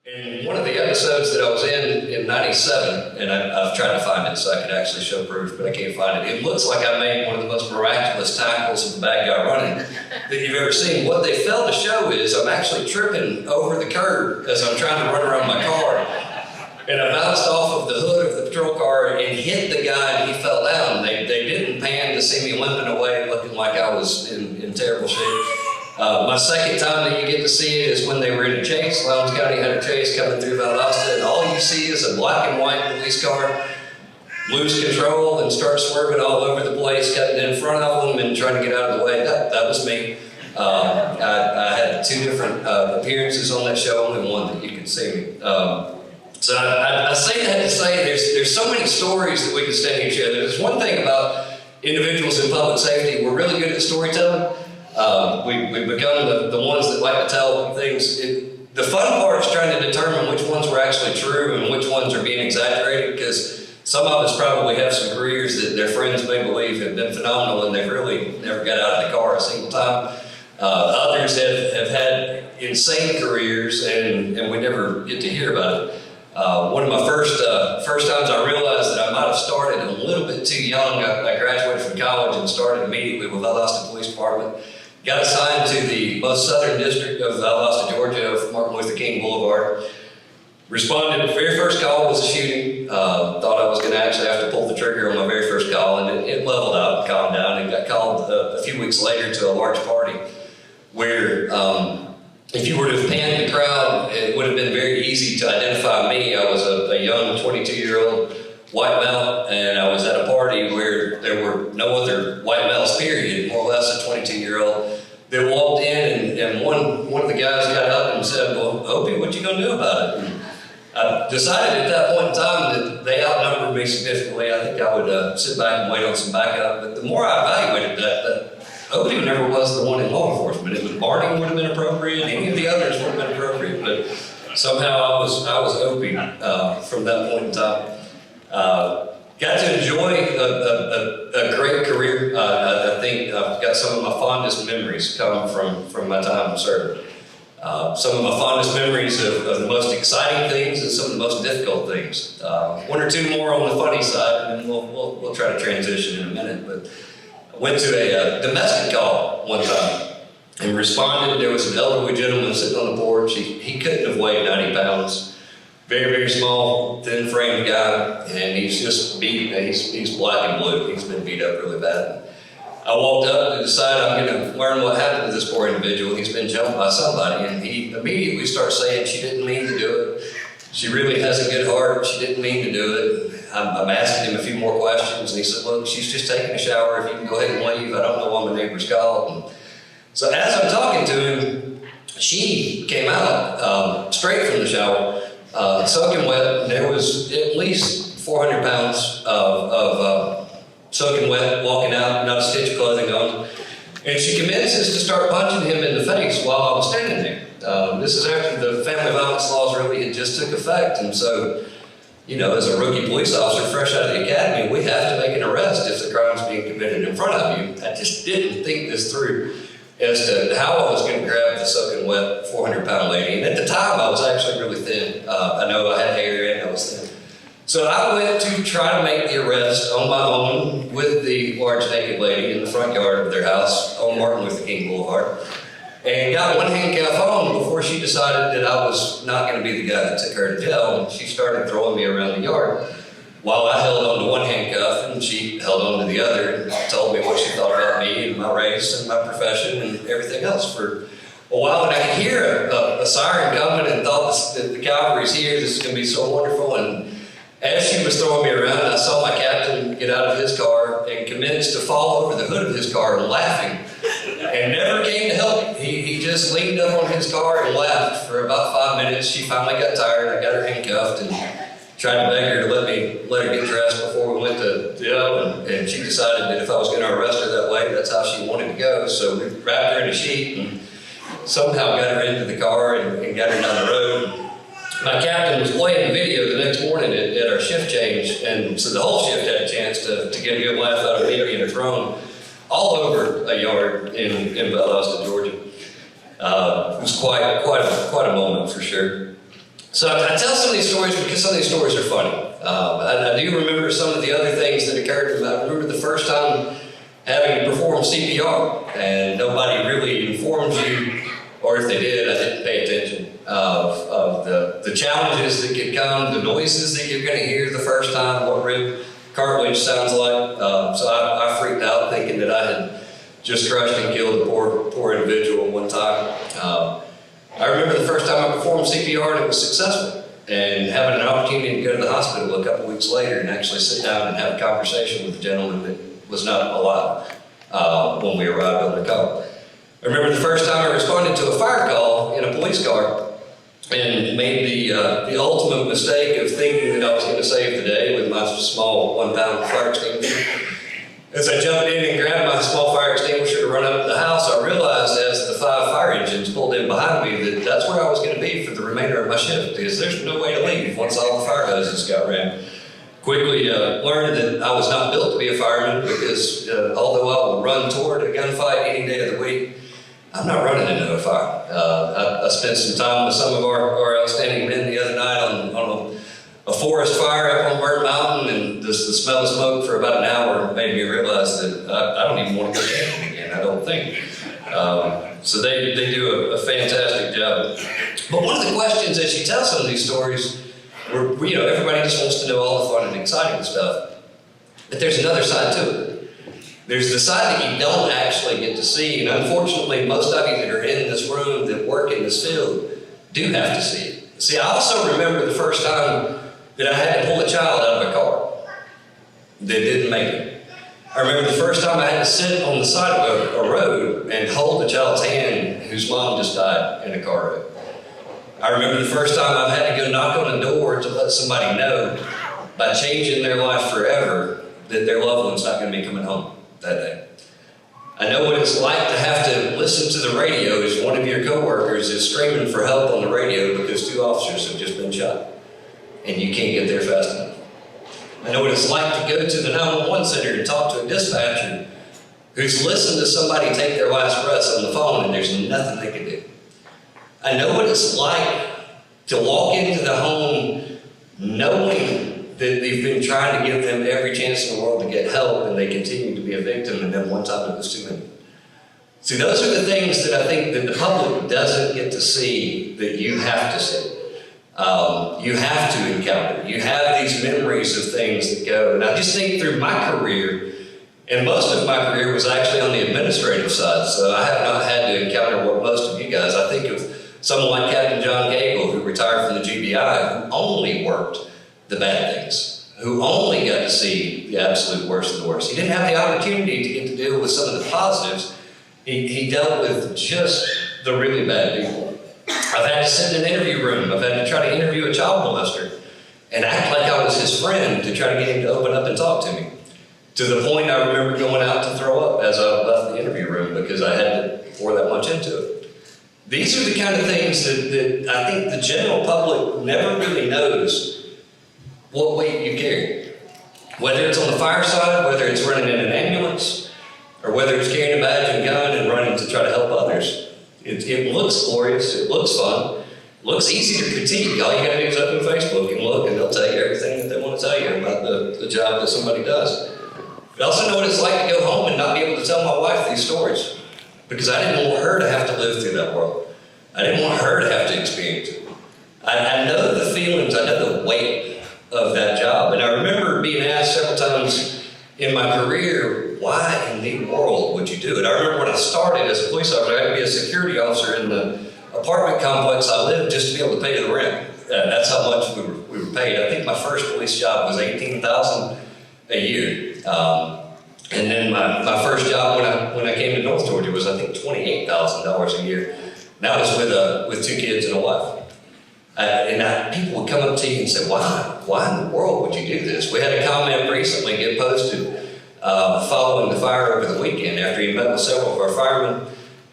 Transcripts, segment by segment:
In one of the episodes that I was in '97, and I've tried to find it so I could actually show proof, but I can't find it. It looks like I made one of the most miraculous tackles of the bad guy running that you've ever seen. What they failed to show is I'm actually tripping over the curb as I'm trying to run around my car. And I bounced off of the hood of the patrol car and hit the guy, and he fell down. They didn't pan to see me limping away looking like I was in terrible shape. My second time that you get to see it is when they were in a chase. Salem County had a chase coming through Valdosta, and all you see is a black and white police car lose control and start swerving all over the place, cutting in front of them and trying to get out of the way. That was me. I had two different appearances on that show, only one that you could see me. So I say that to say there's so many stories that we can stand here and share. There's one thing about individuals in public safety, we're really good at storytelling. We've become the ones that like to tell things. The fun part is trying to determine which ones were actually true and which ones are being exaggerated, because some of us probably have some careers that their friends may believe have been phenomenal and they've really never got out of the car a single time. Others have had insane careers and we never get to hear about it. One of my first times I realized that I might have started a little bit too young. I graduated from college and started immediately with Valdosta Police Department. Got assigned to the most southern district of Valdosta, Georgia, for Martin Luther King Boulevard. Responded, the very first call was a shooting. Thought I was going to actually have to pull the trigger on my very first call, and it leveled out and calmed down, and got called a few weeks later to a large party where if you were to have panned the crowd, it would have been very easy to identify me. I was a young 22-year-old white male, and I was at a party where there were no other white males, period, more or less a 22-year-old that walked in, and one of the guys got up and said, "Well, Opie, what you gonna do about it?" And I decided at that point in time that they outnumbered me significantly. I think I would sit back and wait on some backup, but the more I evaluated that Opie never was the one in law enforcement. It was Barney would have been appropriate, any of the others would have been appropriate, but somehow I was Opie from that point in time. Got to enjoy a great career. I think I've got some of my fondest memories come from my time serving. Some of my fondest memories of the most exciting things and some of the most difficult things. One or two more on the funny side, and then we'll try to transition in a minute. But I went to a domestic call one time and responded. There was an elderly gentleman sitting on the porch. He couldn't have weighed 90 pounds. Very, very small, thin-framed guy, and he's just beat. He's black and blue. He's been beat up really bad. I walked up to decide I'm going to learn what happened to this poor individual. He's been jumped by somebody, and he immediately starts saying she didn't mean to do it. She really has a good heart. She didn't mean to do it. I'm asking him a few more questions, and he said, "Look, she's just taking a shower. If you can go ahead and leave, I don't know why my neighbor's called." And so as I'm talking to him, she came out straight from the shower. Soaking wet. There was at least 400 pounds of soaking wet, walking out, not a stitch of clothing on. And she commences to start punching him in the face while I was standing there. This is after the family violence laws really had just took effect. And so, you know, as a rookie police officer fresh out of the academy, we have to make an arrest if the crime's being committed in front of you. I just didn't think this through as to how I was going to grab the soaking wet 400-pound lady. And at the time, I was actually really thin. I know I had hair and I was thin. So I went to try to make the arrest on my own with the large naked lady in the front yard of their house on Martin Luther King Boulevard, and got one handcuff on before she decided that I was not going to be the guy that took her to jail. And she started throwing me around the yard while I held on to one handcuff and she held on to the other, and told me what she thought about me and my race and my profession and everything else for a while. And I could hear a siren coming and thought that the cavalry's here, this is going to be so wonderful. And as she was throwing me around, I saw my captain get out of his car and commence to fall over the hood of his car laughing, and never came to help me. He just leaned up on his car and laughed for about 5 minutes. She finally got tired. I got her handcuffed and tried to beg her to let her get dressed before we went to jail, and she decided that if I was going to arrest her that way, that's how she wanted to go. So we wrapped her in a sheet and somehow got her into the car and got her down the road. My captain was playing the video the next morning at our shift change, and so the whole shift had a chance to get a good laugh out of me being a drone all over a yard in Valdosta, Georgia. It was quite a moment for sure. So I tell some of these stories because some of these stories are funny. I do remember some of the other things that occurred. I remember the first time having to perform CPR, and nobody really informs you, or if they did, I didn't pay attention, of the challenges that could come, the noises that you're going to hear the first time, what rib cartilage sounds like. So I freaked out thinking that I had just crushed and killed a poor individual one time. I remember the first time I performed CPR and it was successful, and having an opportunity to go to the hospital a couple weeks later and actually sit down and have a conversation with a gentleman that was not alive when we arrived on the call. I remember the first time I responded to a fire call in a police car and made the ultimate mistake of thinking that I was going to save the day with my small 1-pound fire extinguisher. As I jumped in and grabbed my small fire extinguisher to run up to the house, I realized as the 5 fire engines pulled in behind me that that's where I was going to be for the remainder of my shift, because there's no way to leave once all the fire hoses got ran. Quickly learned that I was not built to be a fireman, because although I will run toward a gunfight any day of the week, I'm not running into a fire. I spent some time with some of our outstanding men the other night on a forest fire up on Bird Mountain, and the smell of smoke for about an hour made me realize that I don't even want to go camping again, I don't think. So they do a fantastic job. But one of the questions as you tell some of these stories, everybody just wants to know all the fun and exciting stuff. But there's another side to it. There's the side that you don't actually get to see, and unfortunately most of you that are in this room that work in this field do have to see it. See, I also remember the first time that I had to pull a child out of a car that didn't make it. I remember the first time I had to sit on the side of a road and hold a child's hand whose mom just died in a car wreck. I remember the first time I've had to go knock on a door to let somebody know by changing their life forever that their loved one's not going to be coming home that day. I know what it's like to have to listen to the radio as one of your coworkers is screaming for help on the radio because 2 officers have just been shot and you can't get there fast enough. I know what it's like to go to the 911 center and talk to a dispatcher who's listened to somebody take their last breaths on the phone and there's nothing they can do. I know what it's like to walk into the home knowing that they've been trying to give them every chance in the world to get help and they continue to be a victim, and then one time it was too many. See, those are the things that I think that the public doesn't get to see that you have to see. You have to encounter. You have these memories of things that go. And I just think through my career, and most of my career was actually on the administrative side, so I have not had to encounter what most of you guys. I think of someone like Captain John Cagle, who retired from the GBI, who only worked the bad things, who only got to see the absolute worst of the worst. He didn't have the opportunity to get to deal with some of the positives. He dealt with just the really bad people. I've had to sit in an interview room. I've had to try to interview a child molester and act like I was his friend to try to get him to open up and talk to me. To the point I remember going out to throw up as I left the interview room because I had to pour that much into it. These are the kind of things that I think the general public never really knows what weight you carry. Whether it's on the fire side, whether it's running in an ambulance, or whether it's carrying a badge and gun and running to try to help others. It looks glorious, it looks fun, it looks easy to critique. All you gotta do is open Facebook and look, and they'll tell you everything that they want to tell you about the job that somebody does. But I also know what it's like to go home and not be able to tell my wife these stories, because I didn't want her to have to live through that world. I didn't want her to have to experience it. I know the feelings, I know the weight of that job. And I remember being asked several times in my career, why in the world would you do it? I remember when I started as a police officer, I had to be a security officer in the apartment complex I lived just to be able to pay the rent. That's how much we were paid. I think my first police job was $18,000 a year. And then my first job when I came to North Georgia was, I think, $28,000 a year. Now it's with 2 kids and a wife. People would come up to you and say, why in the world would you do this? We had a comment recently get posted following the fire over the weekend after he met with several of our firemen,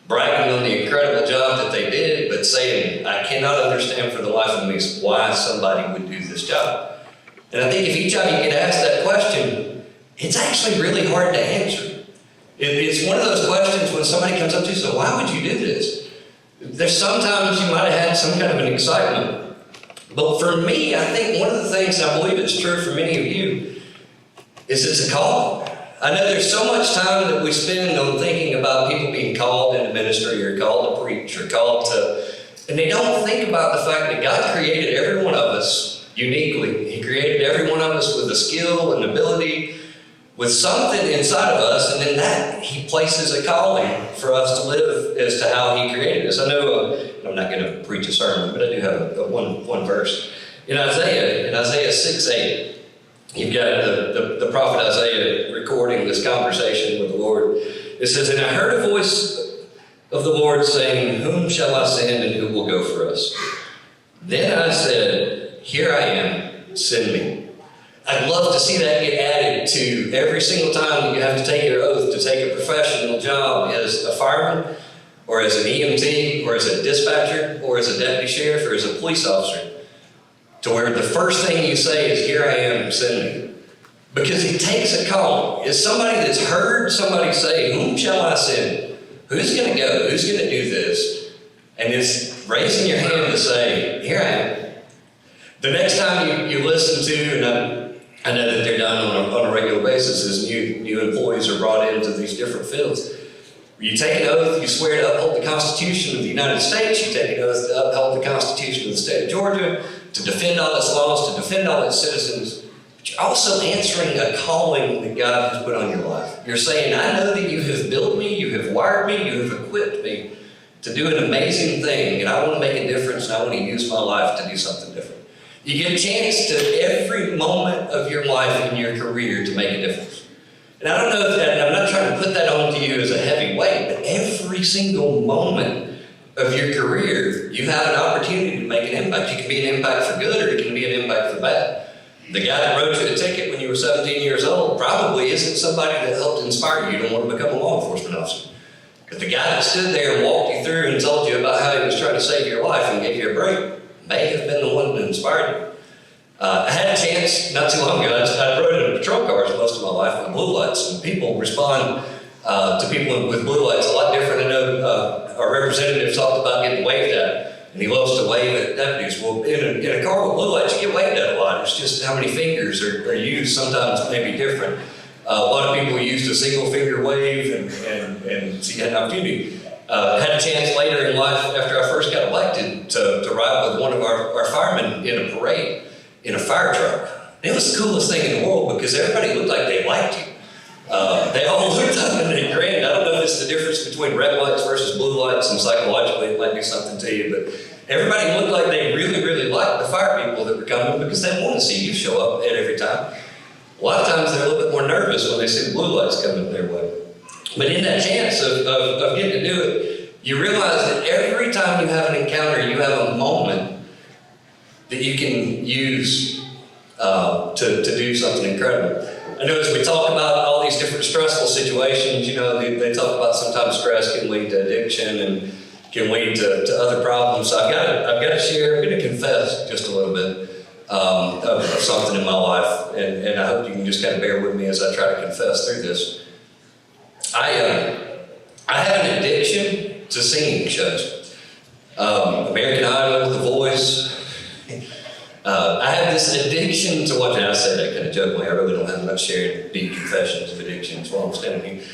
bragging on the incredible job that they did, but saying, I cannot understand for the life of me why somebody would do this job. And I think if each of you get asked that question, it's actually really hard to answer. It's one of those questions when somebody comes up to you and says, why would you do this? There's sometimes you might have had some kind of an excitement, But for me, I think one of the things, and I believe it's true for many of you, is it's a calling. I know there's so much time that we spend on thinking about people being called into ministry or called to preach or called to, and they don't think about the fact that God created every one of us uniquely. He created every one of us with a skill and ability, with something inside of us, and in that He places a calling for us to live as to how He created us. I know I'm not going to preach a sermon, but I do have one verse. In Isaiah 6:8, you've got the prophet Isaiah recording this conversation with the Lord. It says, "And I heard a voice of the Lord saying, 'Whom shall I send and who will go for us?' Then I said, 'Here I am, send me.'" I'd love to see that get added to every single time that you have to take your oath to take a professional job as a fireman, or as an EMT, or as a dispatcher, or as a deputy sheriff, or as a police officer, to where the first thing you say is, "Here I am, send me." Because it takes a call. It's somebody that's heard somebody say, "Whom shall I send? Who's going to go? Who's going to do this?" And it's raising your hand to say, "Here I am." The next time you listen to, and I know that they're done on a regular basis as new employees are brought into these different fields. You take an oath, you swear to uphold the Constitution of the United States, you take an oath to uphold the Constitution of the state of Georgia, to defend all its laws, to defend all its citizens. But you're also answering a calling that God has put on your life. You're saying, "I know that you have built me, you have wired me, you have equipped me to do an amazing thing, and I want to make a difference, and I want to use my life to do something different." You get a chance to every moment of your life in your career to make a difference. And I don't know if that, and I'm not trying to put that onto you as a heavy weight, but every single moment of your career, you have an opportunity to make an impact. It can be an impact for good, or it can be an impact for bad. The guy that wrote you a ticket when you were 17 years old probably isn't somebody that helped inspire you to want to become a law enforcement officer. But the guy that stood there and walked you through and told you about how he was trying to save your life and gave you a break may have been the one that inspired you. I had a chance not too long ago. I rode in patrol cars most of my life with blue lights, and people respond to people with blue lights a lot different. I know our representative talked about getting waved at, and he loves to wave at deputies. Well, in a car with blue lights, you get waved at a lot. It's just how many fingers are used sometimes may be different. A lot of people used a single finger wave, and so you had an opportunity. Had a chance later in life, after I first got elected, to ride with one of our firemen in a parade in a fire truck. And it was the coolest thing in the world because everybody looked like they liked you. They all looked up and they grinned. I don't know if it's the difference between red lights versus blue lights, and psychologically it might do something to you, but everybody looked like they really, really liked the fire people that were coming because they want to see you show up at every time. A lot of times they're a little bit more nervous when they see the blue lights coming their way. But in that chance of getting to do it, you realize that every time you have an encounter, you have a moment that you can use to do something incredible. I know as we talk about all these different stressful situations, you know, they talk about sometimes stress can lead to addiction and can lead to other problems. So I've got to share, I'm going to confess just a little bit of something in my life, and I hope you can just kind of bear with me as I try to confess through this. I have an addiction to singing shows. American Idol, The Voice. I have this addiction to watching. I say that kind of jokingly. I really don't have much shared deep confessions of addictions while I'm standing here.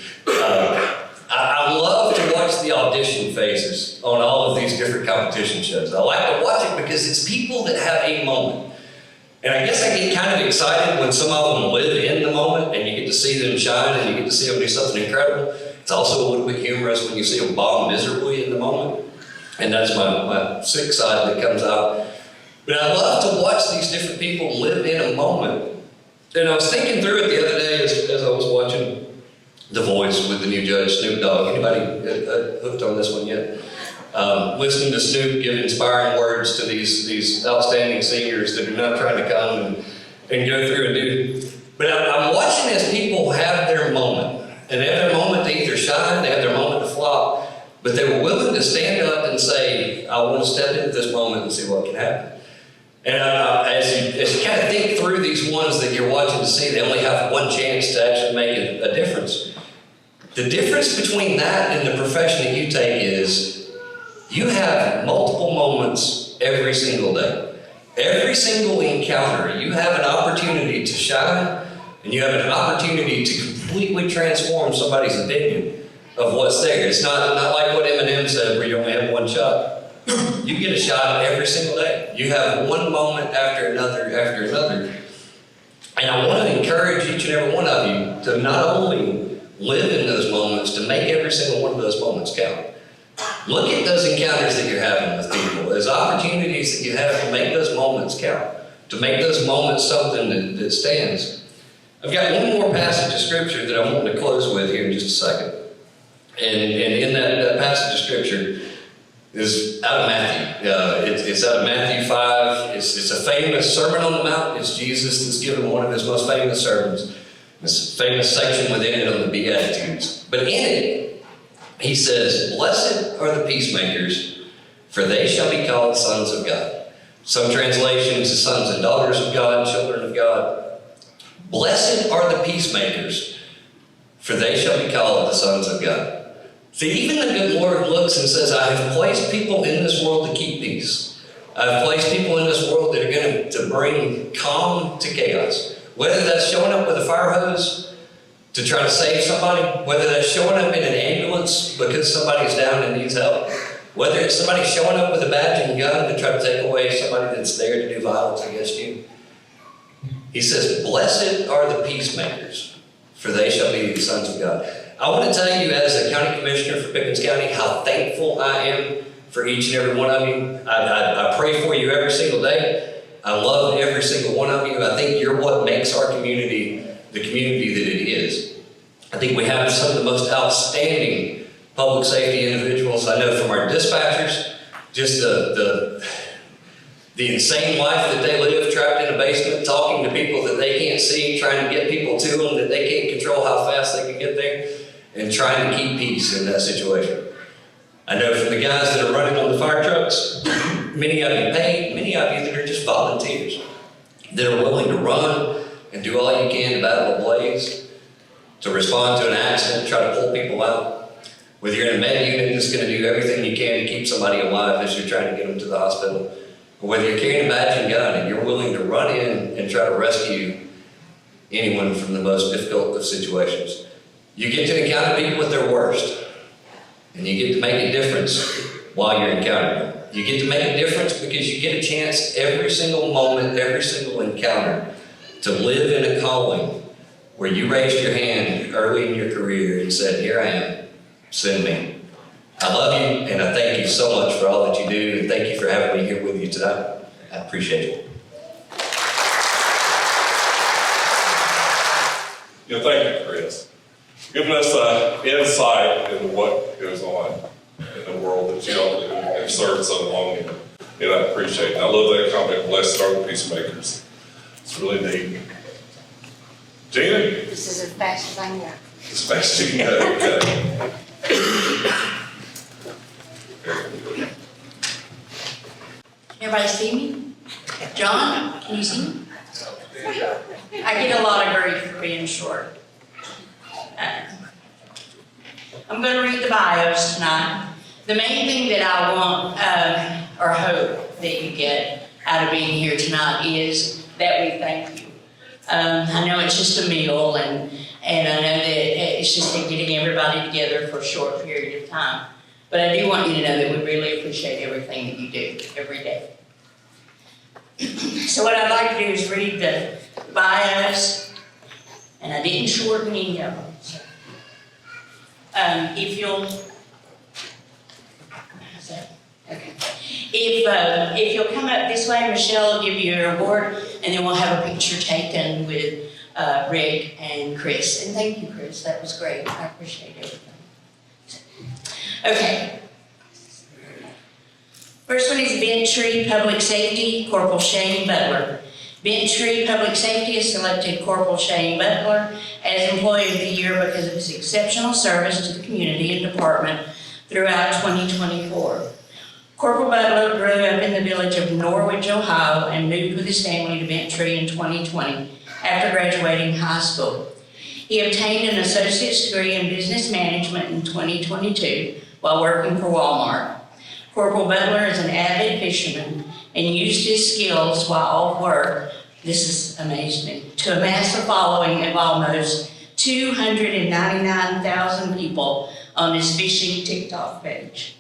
I love to watch the audition phases on all of these different competition shows. I like to watch it because it's people that have a moment. And I guess I get kind of excited when some of them live in the moment and you get to see them shine and you get to see them do something incredible. It's also a little bit humorous when you see them bomb miserably in the moment. And that's my sick side that comes out. But I love to watch these different people live in a moment. And I was thinking through it the other day as I was watching The Voice with the new judge, Snoop Dogg. Anybody hooked on this one yet? Listening to Snoop give inspiring words to these outstanding singers that are not trying to come and go through and do. But I'm watching as people have their moment. And they have their moment to either shine, they have their moment to flop, but they were willing to stand up and say, I want to step into this moment and see what can happen. And as you kind of think through these ones that you're watching to see, they only have one chance to actually make a difference. The difference between that and the profession that you take is you have multiple moments every single day. Every single encounter, you have an opportunity to shine, and you have an opportunity to completely transform somebody's opinion of what's there. It's not like what Eminem said, where you only have one shot. You get a shot every single day. You have one moment after another after another. And I want to encourage each and every one of you to not only live in those moments, to make every single one of those moments count. Look at those encounters that you're having with people. Those opportunities that you have to make those moments count, to make those moments something that stands. I've got one more passage of scripture that I want to close with here in just a second. And in that passage of scripture is out of Matthew. It's out of Matthew 5. It's a famous Sermon on the Mount. It's Jesus that's given one of his most famous sermons. This famous section within it on the Beatitudes. But in it, he says, "Blessed are the peacemakers, for they shall be called sons of God." Some translations, sons and daughters of God, children of God. Blessed are the peacemakers, for they shall be called the sons of God. See, even the good Lord looks and says, I have placed people in this world to keep peace. I've placed people in this world that are going to bring calm to chaos. Whether that's showing up with a fire hose to try to save somebody, whether that's showing up in an ambulance because somebody's down and needs help, whether it's somebody showing up with a badge and gun to try to take away somebody that's there to do violence against you. He says, blessed are the peacemakers, for they shall be the sons of God. I want to tell you, as a county commissioner for Pickens County, how thankful I am for each and every one of you. I pray for you every single day. I love every single one of you. I think you're what makes our community the community that it is. I think we have some of the most outstanding public safety individuals. I know from our dispatchers, just the insane life that they live, trapped in a basement, talking to people that they can't see, trying to get people to them that they can't control how fast they can get there, and trying to keep peace in that situation. I know from the guys that are running on the fire trucks, many of you paid, many of you that are just volunteers, that are willing to run and do all you can to battle a blaze, to respond to an accident, try to pull people out. Whether you're in a med unit that's going to do everything you can to keep somebody alive as you're trying to get them to the hospital, or whether you're carrying a badge and gun and you're willing to run in and try to rescue anyone from the most difficult of situations. You get to encounter people at their worst, and you get to make a difference while you're encountering them. You get to make a difference because you get a chance every single moment, every single encounter to live in a calling where you raised your hand early in your career and said, here I am, send me. I love you, and I thank you so much for all that you do, and thank you for having me here with you tonight. I appreciate you. Thank you, Kris. Giving us insight into what goes on in the world that you all have served so long in. And I appreciate it. I love that comment, blessed are the peacemakers. It's really neat. Gina? This is as fast as I can go. As fast as you can go, okay. Everybody see me? John, can you see me? I get a lot of grief for being short. I'm going to read the bios tonight. The main thing that I want or hope that you get out of being here tonight is that we thank you. I know it's just a meal, and I know that it's just getting everybody together for a short period of time. But I do want you to know that we really appreciate everything that you do every day. So what I'd like to do is read the bios, and I didn't shorten any of them. So, if you'll, okay. If you'll come up this way, Michelle will give you your award, and then we'll have a picture taken with Rick and Kris. And thank you, Kris. That was great. I appreciate everything. Okay. First one is Bentry Public Safety, Corporal Shane Butler. Bentry Public Safety has selected Corporal Shane Butler as Employee of the Year because of his exceptional service to the community and department throughout 2024. Corporal Butler grew up in the village of Norwich, Ohio, and moved with his family to Bentry in 2020 after graduating high school. He obtained an associate's degree in business management in 2022 while working for Walmart. Corporal Butler is an avid fisherman and used his skills while off work, this has amazed me, to amass a following of almost 299,000 people on his fishing TikTok page.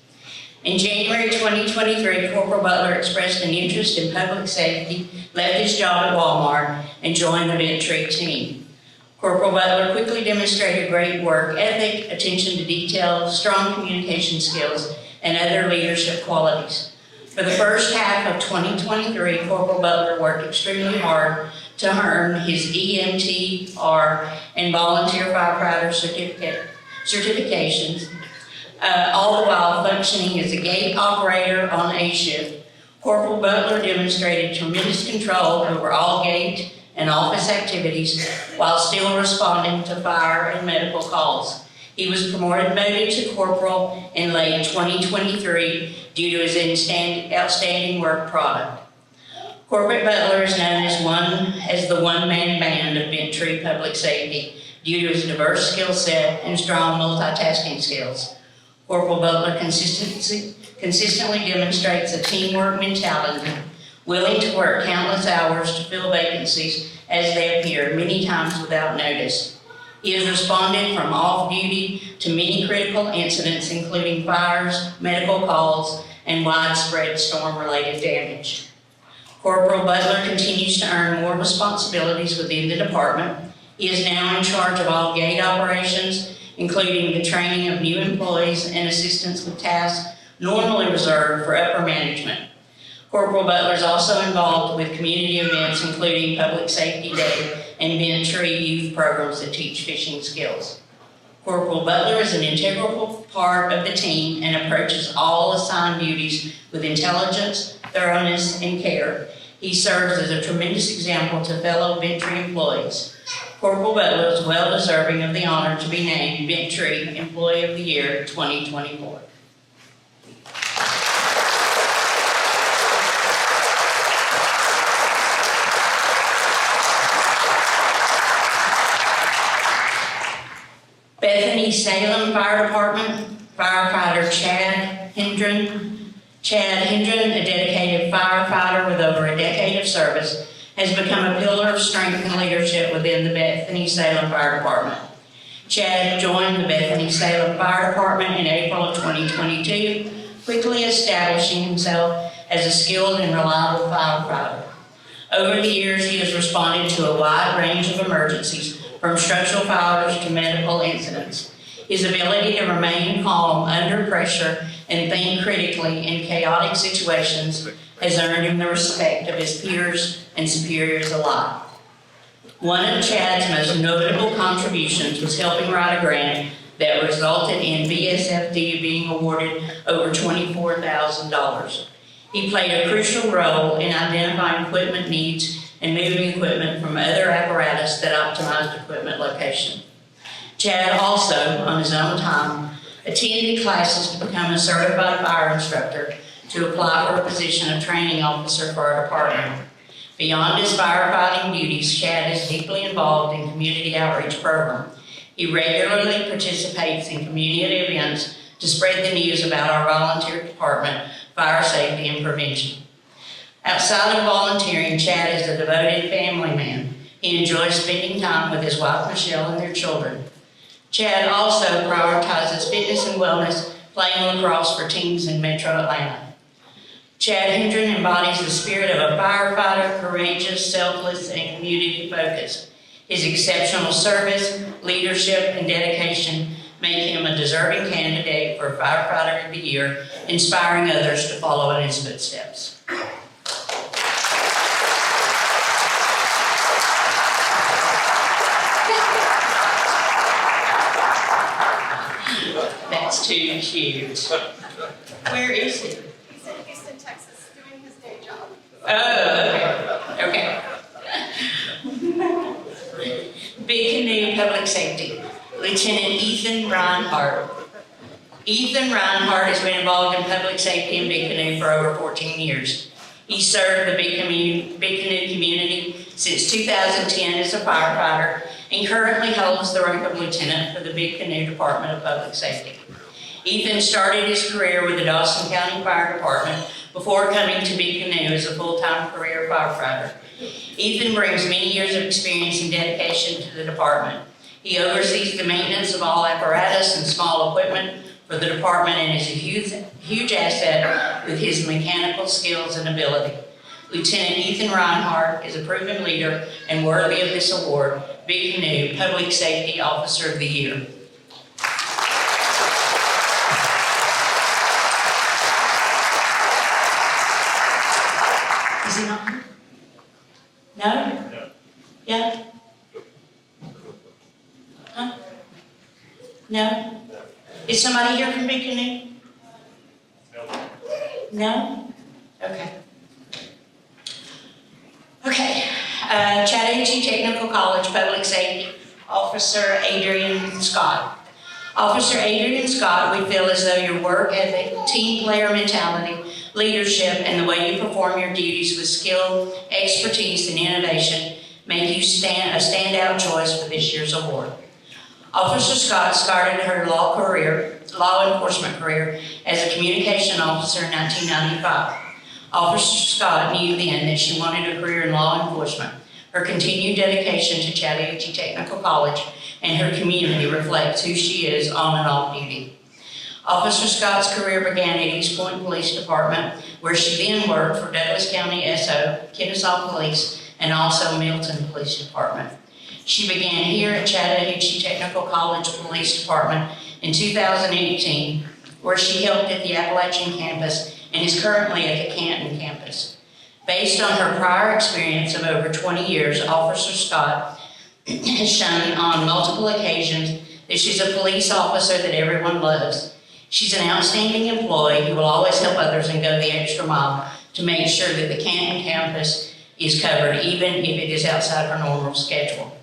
In January 2023, Corporal Butler expressed an interest in public safety, left his job at Walmart, and joined the Bentry team. Corporal Butler quickly demonstrated great work ethic, attention to detail, strong communication skills, and other leadership qualities. For the first half of 2023, Corporal Butler worked extremely hard to earn his EMTR and volunteer firefighter certifications, all the while functioning as a gate operator on A shift. Corporal Butler demonstrated tremendous control over all gate and office activities while still responding to fire and medical calls. He was promoted to corporal in late 2023 due to his outstanding work product. Corporate Butler is known as the one-man band of Bentry Public Safety due to his diverse skill set and strong multitasking skills. Corporal Butler consistently demonstrates a teamwork mentality, willing to work countless hours to fill vacancies as they appear, many times without notice. He has responded from off-duty to many critical incidents, including fires, medical calls, and widespread storm-related damage. Corporal Butler continues to earn more responsibilities within the department. He is now in charge of all gate operations, including the training of new employees and assistance with tasks normally reserved for upper management. Corporal Butler is also involved with community events, including Public Safety Day and Bentry youth programs that teach fishing skills. Corporal Butler is an integral part of the team and approaches all assigned duties with intelligence, thoroughness, and care. He serves as a tremendous example to fellow Bentry employees. Corporal Butler is well deserving of the honor to be named Bentry Employee of the Year 2024. Bethany Salem Fire Department, Firefighter Chad Hendren. Chad Hendren, a dedicated firefighter with over a decade of service, has become a pillar of strength and leadership within the Bethany Salem Fire Department. Chad joined the Bethany Salem Fire Department in April of 2022, quickly establishing himself as a skilled and reliable firefighter. Over the years, he has responded to a wide range of emergencies, from structural fires to medical incidents. His ability to remain calm under pressure and think critically in chaotic situations has earned him the respect of his peers and superiors alike. One of Chad's most notable contributions was helping write a grant that resulted in BSFD being awarded over $24,000. He played a crucial role in identifying equipment needs and moving equipment from other apparatus that optimized equipment location. Chad also, on his own time, attended classes to become a certified fire instructor to apply for a position of training officer for our department. Beyond his firefighting duties, Chad is deeply involved in community outreach program. He regularly participates in community events to spread the news about our volunteer department, fire safety and prevention. Outside of volunteering, Chad is a devoted family man. He enjoys spending time with his wife, Michelle, and their children. Chad also prioritizes fitness and wellness, playing lacrosse for teams in Metro Atlanta. Chad Hendren embodies the spirit of a firefighter, courageous, selfless, and community-focused. His exceptional service, leadership, and dedication make him a deserving candidate for Firefighter of the Year, inspiring others to follow in his footsteps. That's too cute. Where is he? He's in Houston, Texas, doing his day job. Oh, okay. Big Canoe Public Safety, Lieutenant Ethan Rhinehart. Ethan Rhinehart has been involved in public safety in Big Canoe for over 14 years. He served the Big Canoe community since 2010 as a firefighter and currently holds the rank of lieutenant for the Big Canoe Department of Public Safety. Ethan started his career with the Dawson County Fire Department before coming to be Canoe as a full-time career firefighter. Ethan brings many years of experience and dedication to the department. He oversees the maintenance of all apparatus and small equipment for the department and is a huge asset with his mechanical skills and ability. Lieutenant Ethan Rhinehart is a proven leader and worthy of this award, Big Canoe Public Safety Officer of the Year. Is he not here? No? Yeah? Huh? No? Is somebody here from Big Canoe? No? Okay. Okay. Chattahoochee Technical College Public Safety Officer Adrienne Scott. Officer Adrienne Scott, we feel as though your work ethic, team player mentality, leadership, and the way you perform your duties with skill, expertise, and innovation make you a standout choice for this year's award. Officer Scott started her law enforcement career as a communication officer in 1995. Officer Scott knew then that she wanted a career in law enforcement. Her continued dedication to Chattahoochee Technical College and her community reflects who she is on and off duty. Officer Scott's career began at East Point Police Department, where she then worked for Douglas County SO, Kennesaw Police, and also Milton Police Department. She began here at Chattahoochee Technical College Police Department in 2018, where she helped at the Appalachian campus and is currently at the Canton campus. Based on her prior experience of over 20 years, Officer Scott has shown on multiple occasions that she's a police officer that everyone loves. She's an outstanding employee who will always help others and go the extra mile to make sure that the Canton campus is covered, even if it is outside her normal schedule.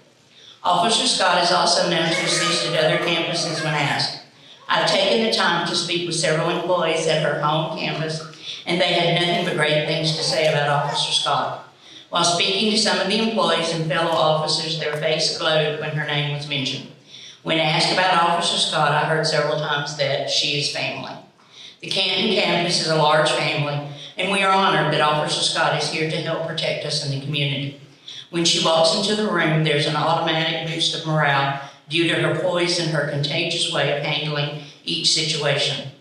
Officer Scott is also known to assist at other campuses when asked. I've taken the time to speak with several employees at her home campus, and they had nothing but great things to say about Officer Scott. While speaking to some of the employees and fellow officers, their face glowed when her name was mentioned. When asked about Officer Scott, I heard several times that she is family. The Canton campus is a large family, and we are honored that Officer Scott is here to help protect us in the community. When she walks into the room, there's an automatic boost of morale due to her poise and her contagious way of handling each situation.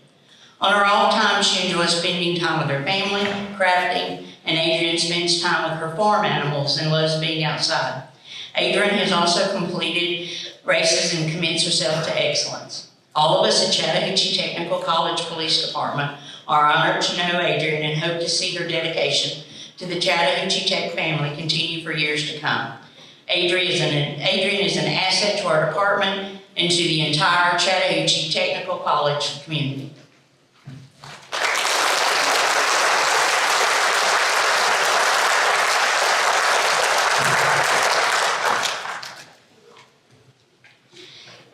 On her off time, she enjoys spending time with her family, crafting, and Adrienne spends time with her farm animals and loves being outside. Adrienne has also completed races and commits herself to excellence. All of us at Chattahoochee Technical College Police Department are honored to know Adrienne and hope to see her dedication to the Chattahoochee Tech family continue for years to come. Adrienne is an asset to our department and to the entire Chattahoochee Technical College community.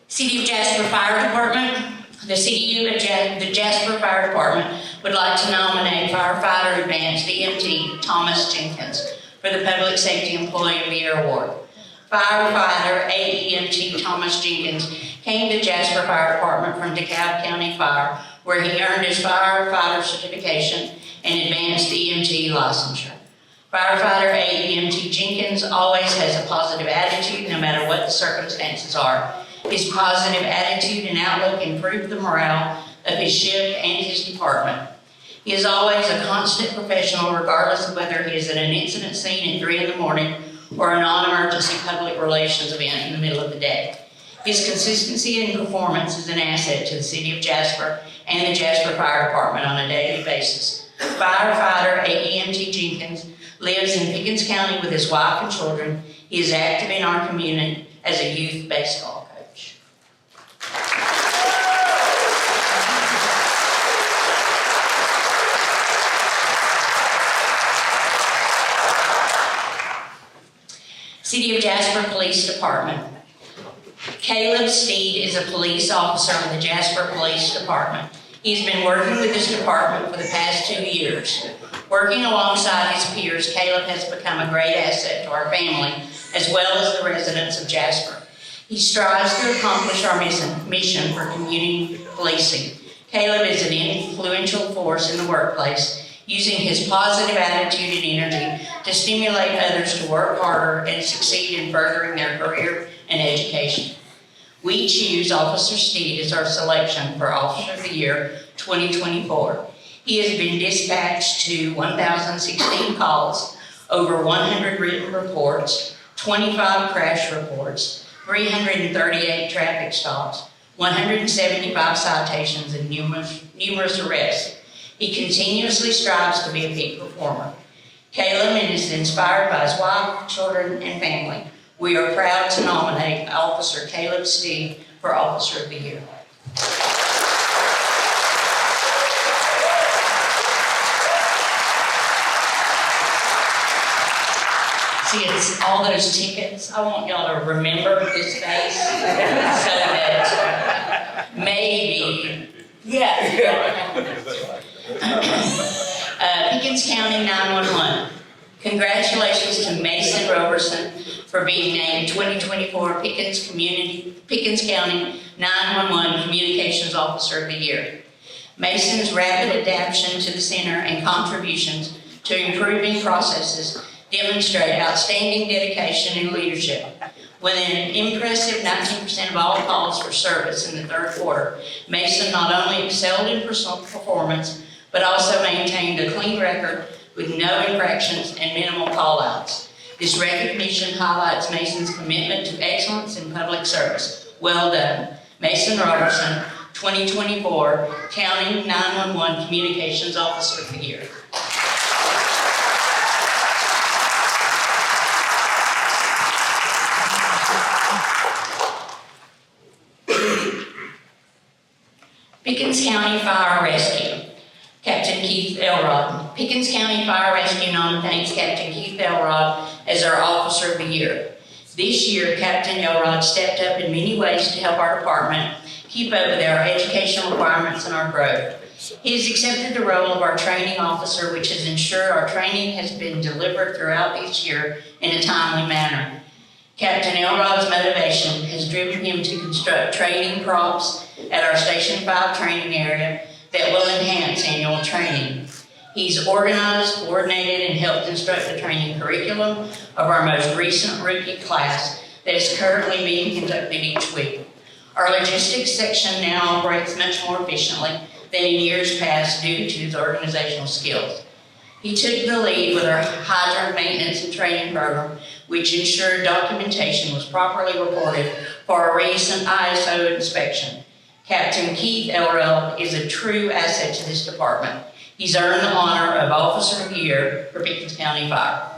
City of Jasper Fire Department. The Jasper Fire Department would like to nominate Firefighter Advanced AEMT Thomas Jenkins for the Public Safety Employee of the Year Award. Firefighter AEMT Thomas Jenkins came to Jasper Fire Department from DeKalb County Fire, where he earned his firefighter certification and advanced EMT licensure. Firefighter AEMT Jenkins always has a positive attitude no matter what the circumstances are. His positive attitude and outlook improve the morale of his shift and his department. He is always a constant professional regardless of whether he is at an incident scene at 3 in the morning or a non-emergency public relations event in the middle of the day. His consistency and performance is an asset to the City of Jasper and the Jasper Fire Department on a daily basis. Firefighter AEMT Jenkins lives in Pickens County with his wife and children. He is active in our community as a youth baseball coach. City of Jasper Police Department. Caleb Steed is a police officer in the Jasper Police Department. He's been working with this department for the past 2 years. Working alongside his peers, Caleb has become a great asset to our family as well as the residents of Jasper. He strives to accomplish our mission for community policing. Caleb is an influential force in the workplace, using his positive attitude and energy to stimulate others to work harder and succeed in furthering their career and education. We choose Officer Steed as our selection for Officer of the Year 2024. He has been dispatched to 1,016 calls, over 100 written reports, 25 crash reports, 338 traffic stops, 175 citations, and numerous arrests. He continuously strives to be a peak performer. Caleb is inspired by his wife, children, and family. We are proud to nominate Officer Caleb Steed for Officer of the Year. See, it's all those tickets. I want y'all to remember this face so that maybe, Pickens County 911. Congratulations to Mason Roberson for being named 2024 Pickens County 911 Communications Officer of the Year. Mason's rapid adaptation to the center and contributions to improving processes demonstrate outstanding dedication and leadership. With an impressive 19% of all calls for service in the third quarter, Mason not only excelled in personal performance, but also maintained a clean record with no infractions and minimal call-outs. This recognition highlights Mason's commitment to excellence in public service. Well done. Mason Roberson, 2024 County 911 Communications Officer of the Year. Pickens County Fire Rescue, Captain Keith Elrod. Pickens County Fire Rescue nominates Captain Keith Elrod as our Officer of the Year. This year, Captain Elrod stepped up in many ways to help our department keep up with our educational requirements and our growth. He has accepted the role of our training officer, which has ensured our training has been delivered throughout this year in a timely manner. Captain Elrod's motivation has driven him to construct training props at our Station 5 training area that will enhance annual training. He's organized, coordinated, and helped instruct the training curriculum of our most recent rookie class that is currently being conducted each week. Our logistics section now operates much more efficiently than in years past due to his organizational skills. He took the lead with our hydrant maintenance and training program, which ensured documentation was properly reported for our recent ISO inspection. Captain Keith Elrod is a true asset to this department. He's earned the honor of Officer of the Year for Pickens County Fire.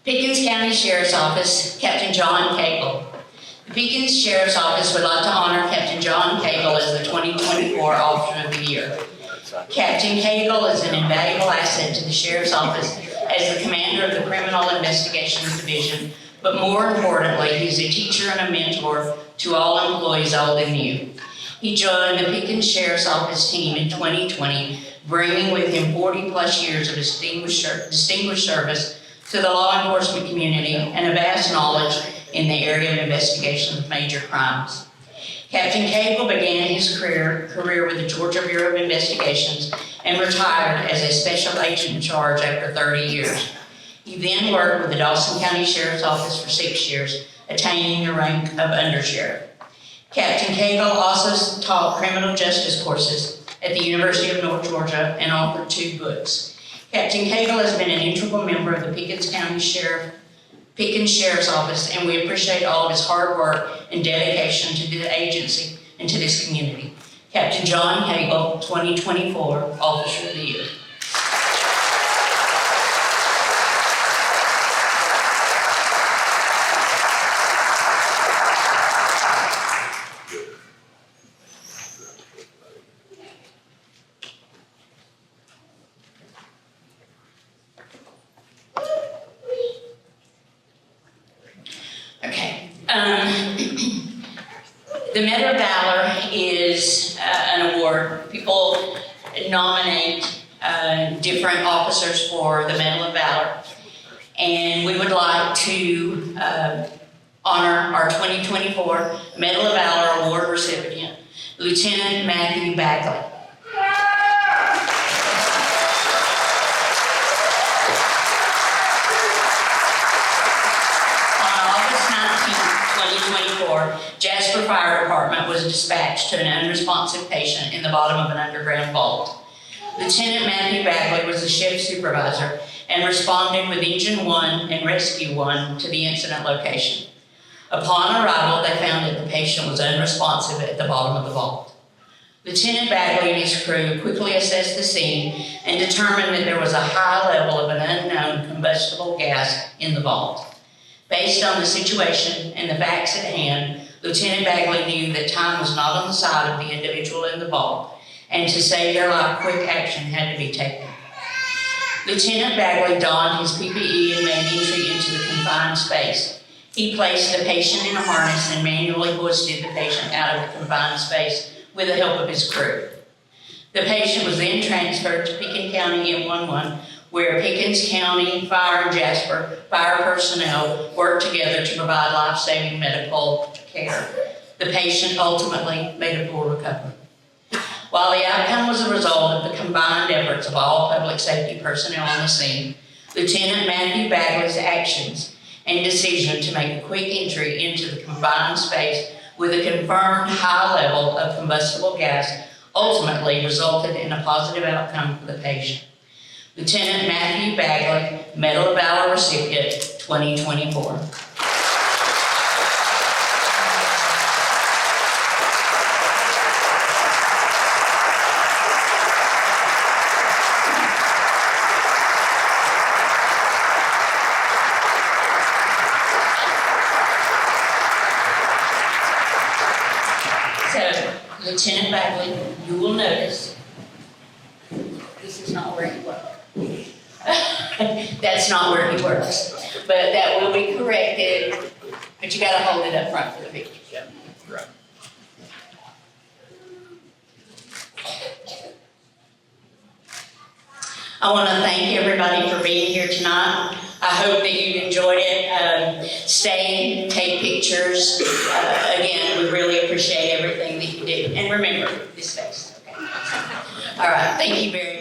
Pickens County Sheriff's Office, Captain John Cagle. The Pickens Sheriff's Office would like to honor Captain John Cagle as the 2024 Officer of the Year. Captain Cagle is an invaluable asset to the Sheriff's Office as the commander of the Criminal Investigations Division, but more importantly, he's a teacher and a mentor to all employees, old and new. He joined the Pickens Sheriff's Office team in 2020, bringing with him 40-plus years of distinguished service to the law enforcement community and a vast knowledge in the area of investigation of major crimes. Captain Cagle began his career with the Georgia Bureau of Investigations and retired as a special agent in charge after 30 years. He then worked with the Dawson County Sheriff's Office for 6 years, attaining the rank of undersheriff. Captain Cagle also taught criminal justice courses at the University of North Georgia and authored 2 books. Captain Cagle has been an integral member of the Pickens Sheriff's Office, and we appreciate all of his hard work and dedication to the agency and to this community. Captain John Cagle, 2024 Officer of the Year. The Medal of Valor is an award. People nominate different officers for the Medal of Valor. And we would like to honor our 2024 Medal of Valor Award recipient, Lieutenant Matthew Bagley. On August 19, 2024, Jasper Fire Department was dispatched to an unresponsive patient in the bottom of an underground vault. Lieutenant Matthew Bagley was the shift supervisor and responded with Engine 1 and Rescue 1 to the incident location. Upon arrival, they found that the patient was unresponsive at the bottom of the vault. Lieutenant Bagley and his crew quickly assessed the scene and determined that there was a high level of an unknown combustible gas in the vault. Based on the situation and the facts at hand, Lieutenant Bagley knew that time was not on the side of the individual in the vault, and to save their life, quick action had to be taken. Lieutenant Bagley donned his PPE and made entry into the confined space. He placed the patient in a harness and manually hoisted the patient out of the confined space with the help of his crew. The patient was then transferred to Pickens County M11, where Pickens County Fire and Jasper fire personnel worked together to provide life-saving medical care. The patient ultimately made a full recovery. While the outcome was a result of the combined efforts of all public safety personnel on the scene, Lieutenant Matthew Bagley's actions and decision to make a quick entry into the confined space with a confirmed high level of combustible gas ultimately resulted in a positive outcome for the patient. Lieutenant Matthew Bagley, Medal of Valor recipient, 2024. Lieutenant Bagley, you will notice this is not where he works. That's not where he works. But that will be corrected. But you got to hold it up front for the picture. Yeah, right. I want to thank everybody for being here tonight. I hope that you enjoyed it. Stay, take pictures. Again, we really appreciate everything that you do. And remember this face. Okay? All right, thank you very much.